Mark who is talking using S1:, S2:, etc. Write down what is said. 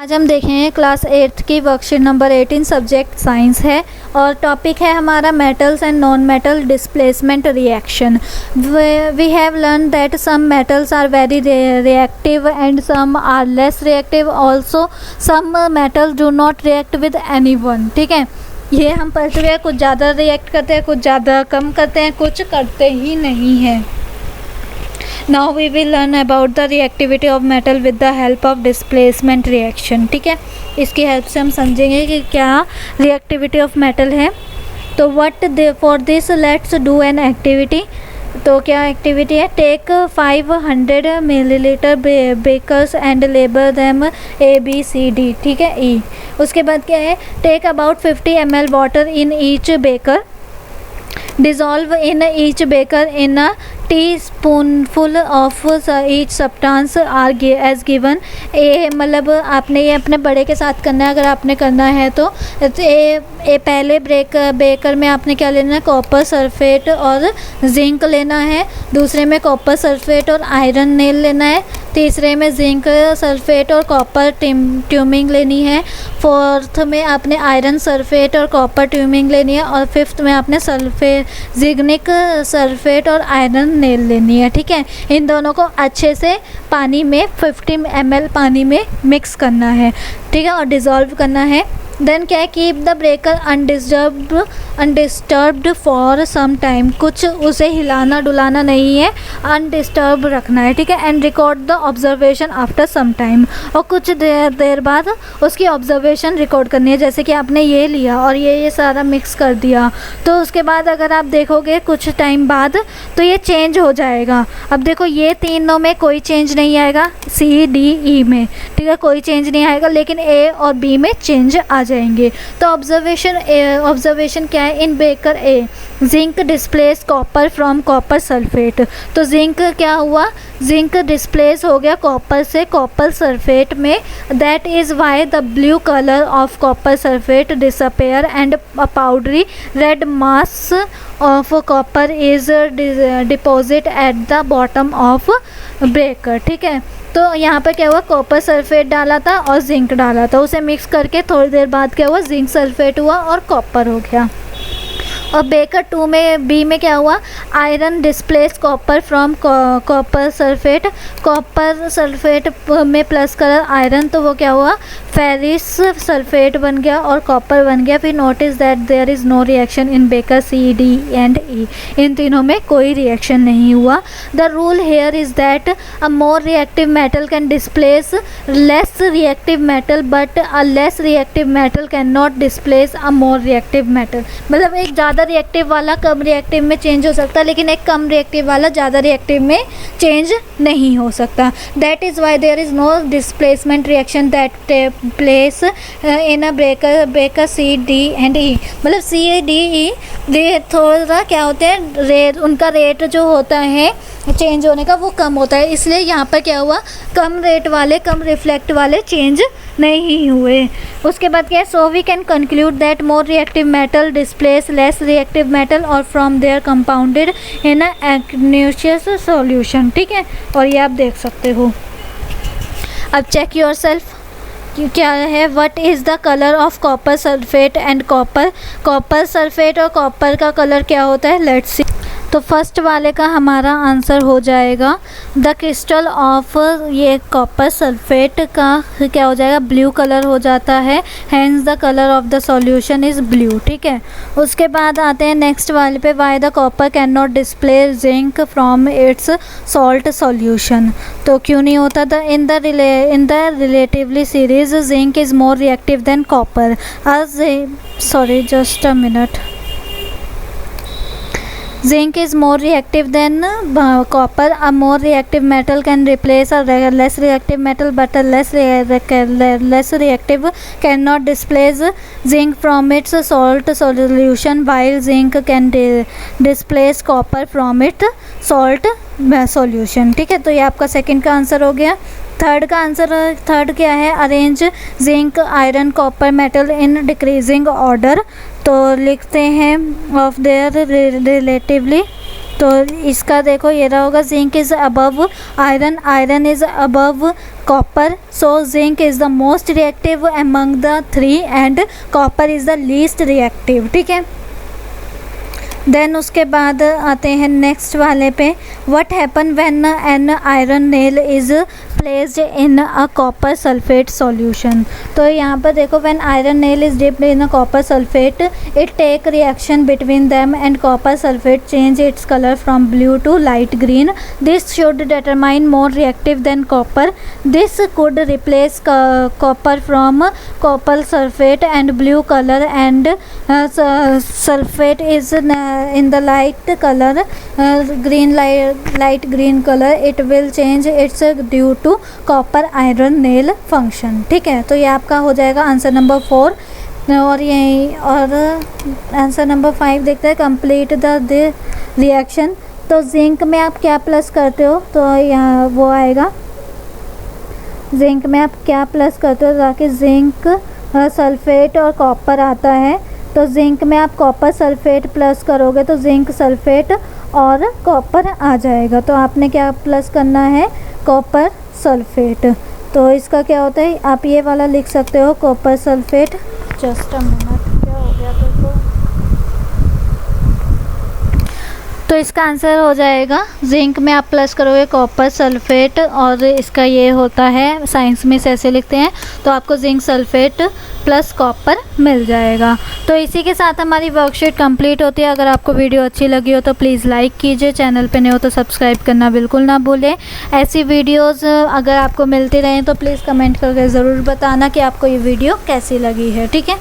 S1: आज हम देखेंगे क्लास 8th की वर्कशीट नंबर 18 सब्जेक्ट साइंस है और टॉपिक है हमारा metals and non metal displacement reaction. We have learn that some metals are very reactive and some are less reactive, also some metals do not react with anyone. ठीक है, ये हम पढ़ चुके हैं। कुछ ज़्यादा रिएक्ट करते हैं, कुछ ज़्यादा कम करते हैं, कुछ करते ही नहीं हैं। Now we will learn about the reactivity of metal with the help of displacement reaction। ठीक है, इसकी हेल्प से हम समझेंगे कि क्या reactivity of metal है। तो for this let's do an activity। तो क्या एक्टिविटी है? Take 500 millilitre beakers and label them ABCD। ठीक है, E। उसके बाद क्या है? Take about 50 ml water in each beaker, dissolve in each beaker in a teaspoonful of each substance are as given। ये मतलब आपने ये अपने बड़े के साथ करना है। अगर आपने करना है तो ये पहले बेकर में आपने क्या लेना है? कॉपर सल्फेट और जिंक लेना है। दूसरे में कॉपर सल्फेट और आयरन नेल लेना है। तीसरे में जिंक सल्फेट और कॉपर ट्यूमिंग लेनी है। फोर्थ में आपने आयरन सल्फेट और कॉपर ट्यूमिंग लेनी है। और फिफ्थ में आपने जिग्निक सल्फेट और आयरन नेल लेनी है। ठीक है, इन दोनों को अच्छे से पानी में 50 ml पानी में मिक्स करना है। ठीक है, और डिज़ोल्व करना है। देन क्या है? Keep the breaker undisturbed for some time. कुछ उसे हिलाना डुलाना नहीं है, अनडिस्टर्ब रखना है। ठीक है, and record the observation after some time. और कुछ देर बाद उसकी ऑब्जर्वेशन रिकॉर्ड करनी है। जैसे कि आपने ये लिया और ये सारा मिक्स कर दिया, तो उसके बाद अगर आप देखोगे कुछ टाइम बाद तो ये चेंज हो जाएगा। अब देखो, ये तीनों में कोई चेंज नहीं आएगा, C, D, E में। ठीक है, कोई चेंज नहीं आएगा, लेकिन A और B में चेंज आ जाएंगे। तो ऑब्जर्वेशन क्या है? In beaker A zinc displace copper from copper sulphate. तो जिंक क्या हुआ? जिंक डिस्प्लेस हो गया कॉपर से कॉपर सल्फेट में। That is why the blue colour of copper sulphate disappear and powdery red mass of copper is deposit at the bottom of breaker. ठीक है, तो यहाँ पर क्या हुआ? कॉपर सल्फेट डाला था और जिंक डाला था, उसे मिक्स करके थोड़ी देर बाद क्या हुआ? जिंक सल्फेट हुआ और कॉपर हो गया। और बेकर 2 में B में क्या हुआ? Iron displace copper from copper sulphate. Copper sulphate में प्लस कलर आयरन, तो वो क्या हुआ? फेरिस सल्फेट बन गया और कॉपर बन गया। फिर notice that there is no reaction in beaker C, D and E। इन तीनों में कोई रिएक्शन नहीं हुआ। The rule here is that a more reactive metal can displace less reactive metal, but a less reactive metal can not displace a more reactive metal. मतलब एक ज़्यादा reactive वाला कम रिएक्टिव में चेंज हो सकता है, लेकिन एक कम रिएक्टिव वाला ज़्यादा रिएक्टिव में चेंज नहीं हो सकता। That is why there is no displacement reaction that place in a beaker C, D and E। मतलब C, D, E ये थोड़ा क्या होते हैं? रेट, उनका रेट जो होता है चेंज होने का वो कम होता है। इसलिए यहाँ पर क्या हुआ? कम रेट वाले, कम रिफ्लेक्ट वाले चेंज नहीं हुए। उसके बाद क्या है? So we can conclude that more reactive metal displace less reactive metal और from there compounded in a aqueous solution. ठीक है, और ये आप देख सकते हो। अब चेक योर सेल्फ क्या है? What is the colour of copper sulphate and copper sulphate और कॉपर का कलर क्या होता है? Let's see. तो फर्स्ट वाले का हमारा आंसर हो जाएगा द क्रिस्टल ऑफ ये कॉपर सल्फेट का क्या हो जाएगा? ब्लू कलर हो जाता है, hence the colour of the solution is blue. ठीक है, उसके बाद आते हैं नेक्स्ट वाले पे। Why the copper can not display zinc from its salt solution. तो क्यों नहीं होता? In the relatively series zinc is more reactive than copper. Sorry, just a minute. Zinc is more reactive than copper. A more reactive metal can replace a less reactive metal, but a less reactive cannot displace zinc from its salt solution, while zinc can displace copper from its salt solution. ठीक है, तो ये आपका second का answer हो गया। Third क्या है? Arrange zinc iron copper metal in decreasing order. तो लिखते हैं ऑफ देयर रिलेटिवली तो इसका देखो ये रहा होगा, zinc is above iron, iron is above copper, so zinc is the most reactive among the three and copper is the least reactive. ठीक है, देन उसके बाद आते हैं नेक्स्ट वाले पे, what happen when an iron nail is placed in a copper sulphate solution. तो यहाँ पर देखो, when iron nail is dipped in a copper sulphate it take reaction between them and copper sulphate change its colour from blue to light green, this should determine more reactive than copper, this could replace copper from copper sulphate and blue colour and sulphate is in the light color, light green color, it will change its due to copper iron nail function। ठीक है, तो ये आपका हो जाएगा answer number 4। और यही और आंसर नंबर 5 देखते हैं, कंप्लीट द रिएक्शन। तो जिंक में आप क्या प्लस करते हो, तो यहाँ वो आएगा, जिंक में आप क्या प्लस करते हो, ताकि जिंक सल्फेट और कॉपर आता है, तो जिंक में आप कॉपर सल्फेट प्लस करोगे तो जिंक सल्फेट और कॉपर आ जाएगा। तो आपने क्या प्लस करना है, कॉपर सल्फेट। तो इसका क्या होता है, आप ये वाला लिख सकते हो, copper sulphate. Just a minute, क्या हो गया तो इसका आंसर हो जाएगा, जिंक में आप प्लस करोगे कॉपर सल्फेट, और इसका ये होता है, साइंस में ऐसे लिखते हैं, तो आपको जिंक सल्फेट प्लस कॉपर मिल जाएगा। तो इसी के साथ हमारी वर्कशीट कंप्लीट होती है। अगर आपको वीडियो अच्छी लगी हो तो प्लीज़ लाइक कीजिए, चैनल पे नए हो तो सब्सक्राइब करना बिल्कुल ना भूलें। ऐसी वीडियोस अगर आपको मिलती रहें तो प्लीज़ कमेंट करके ज़रूर बताना कि आपको ये वीडियो कैसी लगी है। ठीक है।